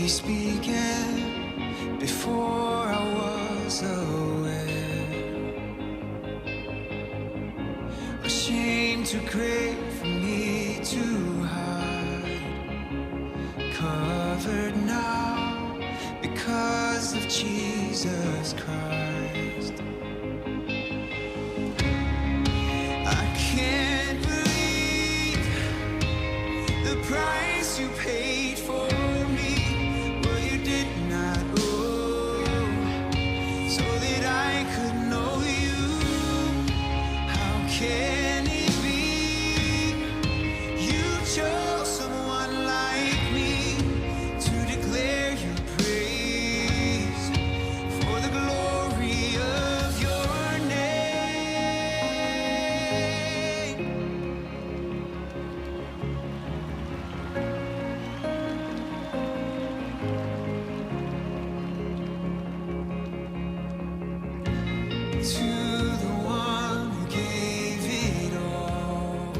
always began before I was aware. A shame too great for me to hide, covered now because of Jesus Christ. I can't believe the price you paid for me, what you did not owe, so that I could know you. How can it be you chose someone like me to declare your praise for the glory of your name? To the one who gave it all,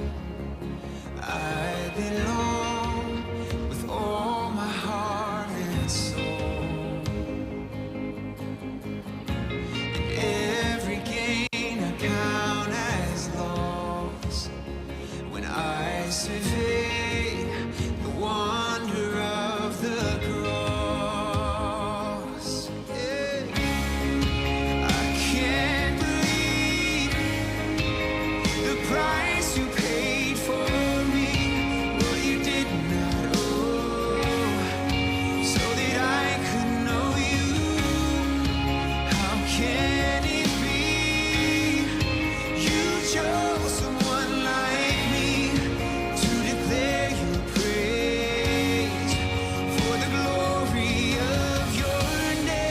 I belong with all my heart and soul. And every gain I count as loss when I survey the wonder of the cross. Yeah. I can't believe the price you paid for me, what you did not owe, so that I could know you. How can it be you chose someone like me to declare your praise for the glory of your name?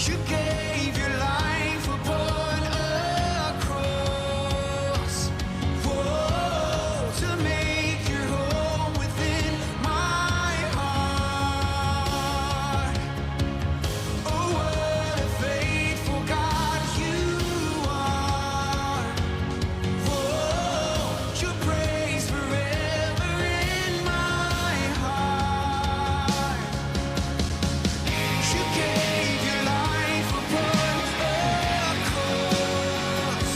You gave your life upon a cross, whoa, to make your home within my heart. Oh, what a faithful God you are. Whoa, your praise forever in my heart. You gave your life upon a cross,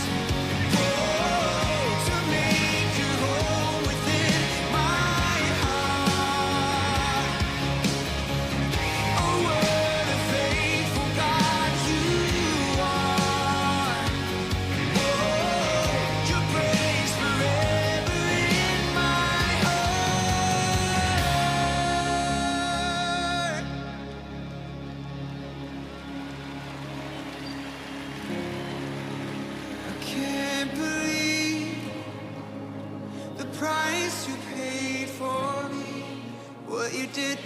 whoa, to make your home within my heart. Oh, what a faithful God you are. Whoa, your praise forever in my heart. I can't believe the price you paid for me, what you did